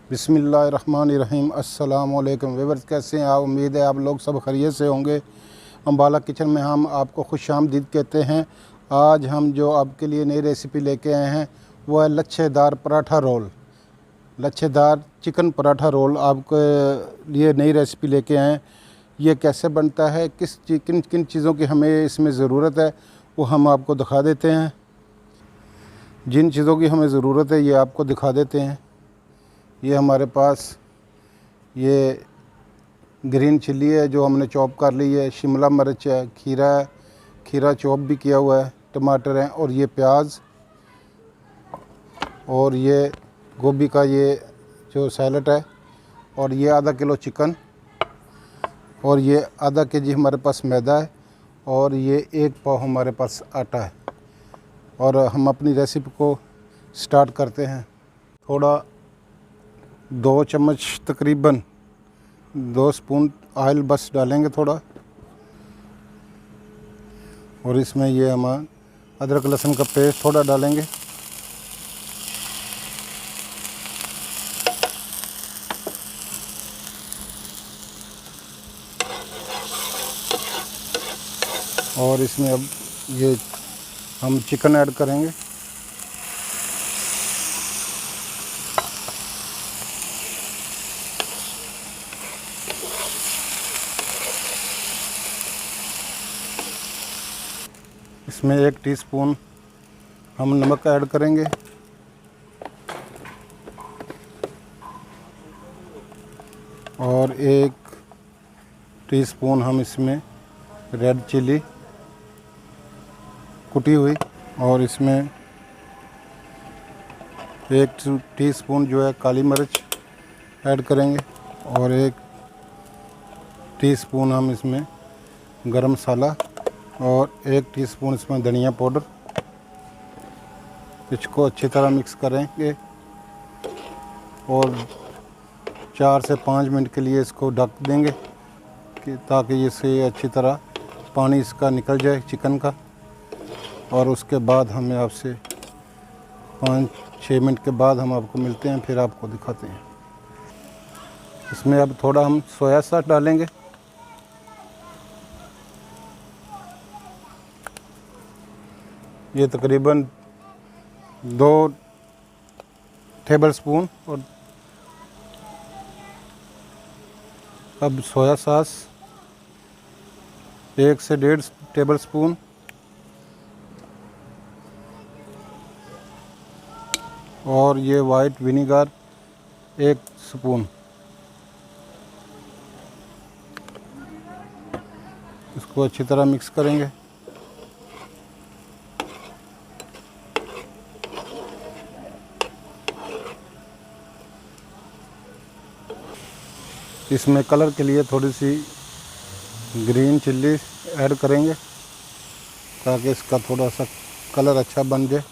बिस्मिल्लाहिर्रहमानिर्रहीम। अस्सलाम वालेकुम व्यूअर्स, कैसे हैं आप? उम्मीद है आप लोग सब खैरियत से होंगे। अम्बाला किचन में हम आपको खुशामदीद कहते हैं। आज हम जो आपके लिए नई रेसिपी लेके आए हैं वो है लच्छेदार पराठा रोल। लच्छेदार चिकन पराठा रोल आपके लिए नई रेसिपी लेके आए हैं। ये कैसे बनता है, किन किन चीज़ों की हमें इसमें ज़रूरत है वो हम आपको दिखा देते हैं। जिन चीज़ों की हमें ज़रूरत है ये आपको दिखा देते हैं। ये हमारे पास ये ग्रीन चिल्ली है जो हमने चॉप कर ली है, शिमला मिर्च है, खीरा है, खीरा चॉप भी किया हुआ है, टमाटर हैं, और ये प्याज, और ये गोभी का ये जो सैलेड है, और ये आधा किलो चिकन, और ये आधा केजी हमारे पास मैदा है, और ये 1 पाव हमारे पास आटा है। और हम अपनी रेसिपी को स्टार्ट करते हैं। थोड़ा 2 चम्मच तकरीबन 2 स्पून ऑयल बस डालेंगे थोड़ा, और इसमें ये हम अदरक लहसुन का पेस्ट थोड़ा डालेंगे। और इसमें अब ये हम चिकन ऐड करेंगे। इसमें 1 टीस्पून हम नमक ऐड करेंगे, और 1 टीस्पून हम इसमें रेड चिली कुटी हुई, और इसमें 1 टीस्पून जो है काली मिर्च ऐड करेंगे, और 1 टीस्पून हम इसमें गरम मसाला, और 1 टीस्पून इसमें धनिया पाउडर। इसको अच्छी तरह मिक्स करेंगे और 4 से 5 मिनट के लिए इसको ढक देंगे ताकि इससे अच्छी तरह पानी इसका निकल जाए चिकन का। और उसके बाद हमें आपसे 5-6 मिनट के बाद हम आपको मिलते हैं, फिर आपको दिखाते हैं। इसमें अब थोड़ा हम सोया सॉस डालेंगे। ये तकरीबन 2 टेबलस्पून। और अब सोया सॉस 1 से 1.5 टेबलस्पून, और ये वाइट विनीगर 1 स्पून। इसको अच्छी तरह मिक्स करेंगे। इसमें कलर के लिए थोड़ी सी ग्रीन चिल्ली ऐड करेंगे ताकि इसका थोड़ा सा कलर अच्छा बन जाए।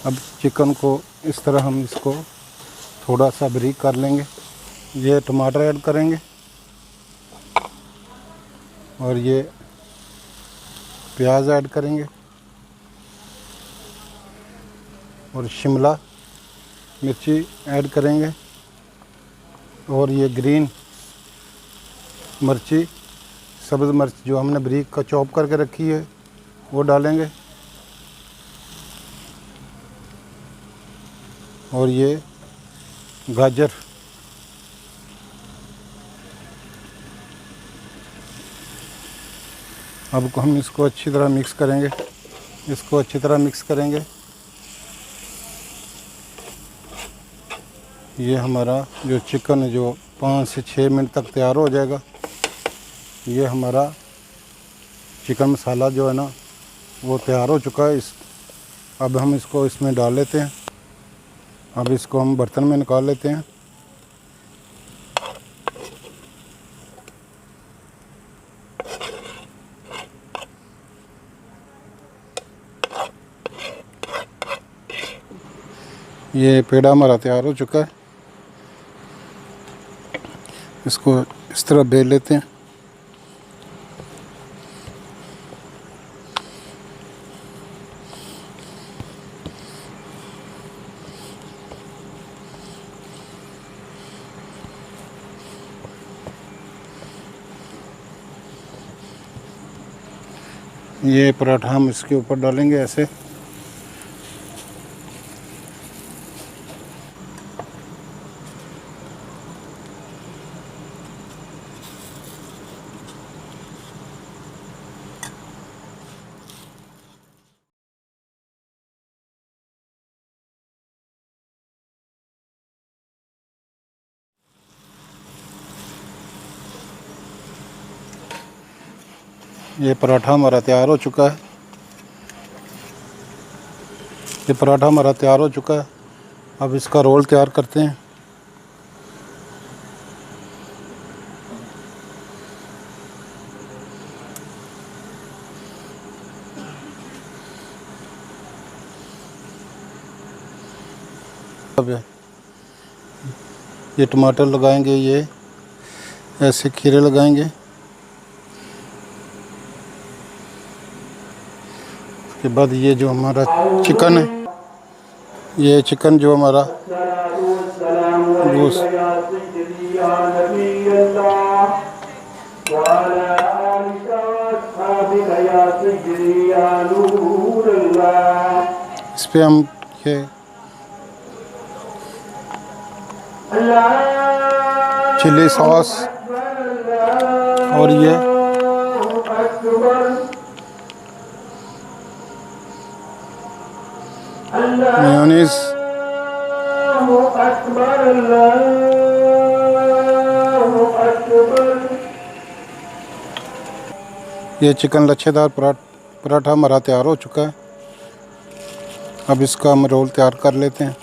अब चिकन को इस तरह हम इसको थोड़ा सा बारीक कर लेंगे। ये टमाटर ऐड करेंगे, और ये प्याज ऐड करेंगे, और शिमला मिर्ची ऐड करेंगे, और ये ग्रीन मिर्ची, सब्ज़ मिर्च जो हमने बारीक का चॉप करके रखी है वो डालेंगे, और ये गाजर, अब हम इसको अच्छी तरह मिक्स करेंगे। इसको अच्छी तरह मिक्स करेंगे। ये हमारा जो चिकन है जो 5 से 6 मिनट तक तैयार हो जाएगा। ये हमारा चिकन मसाला जो है ना वो तैयार हो चुका है। अब हम इसको इसमें डाल लेते हैं। अब इसको हम बर्तन में निकाल लेते हैं। ये पेड़ा हमारा तैयार हो चुका है। इसको इस तरह बेल लेते हैं। ये पराठा हम इसके ऊपर डालेंगे ऐसे। ये पराठा हमारा तैयार हो चुका है। ये पराठा हमारा तैयार हो चुका है। अब इसका रोल तैयार करते हैं। अब ये टमाटर लगाएंगे, ये ऐसे खीरे लगाएंगे। उसके बाद ये जो हमारा चिकन है, ये चिकन जो हमारा इस पे हम ये चिली सॉस और ये मेयोनीज, ये चिकन लच्छेदार पराठा हमारा तैयार हो चुका है। अब इसका हम रोल तैयार कर लेते हैं।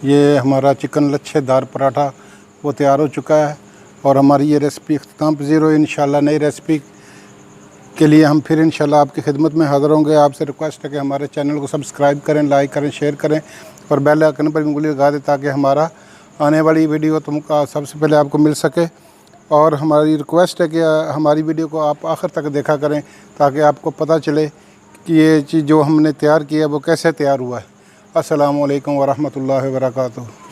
ये हमारा चिकन लच्छेदार पराठा वो तैयार हो चुका है और हमारी ये रेसिपी इख्तिताम पज़ीर हो। इंशाल्लाह नई रेसिपी के लिए हम फिर इंशाल्लाह आपकी खिदमत में हाज़िर होंगे। आपसे रिक्वेस्ट है कि हमारे चैनल को सब्सक्राइब करें, लाइक करें, शेयर करें और बेल आइकन पर उंगली लगा दें ताकि हमारा आने वाली वीडियो तुमको सबसे पहले आपको मिल सके। और हमारी रिक्वेस्ट है कि हमारी वीडियो को आप आखिर तक देखा करें ताकि आपको पता चले कि ये चीज़ जो हमने तैयार की है वो कैसे तैयार हुआ है। अस्सलामु अलैकुम वरहमतुल्लाहि वबरकातुहू।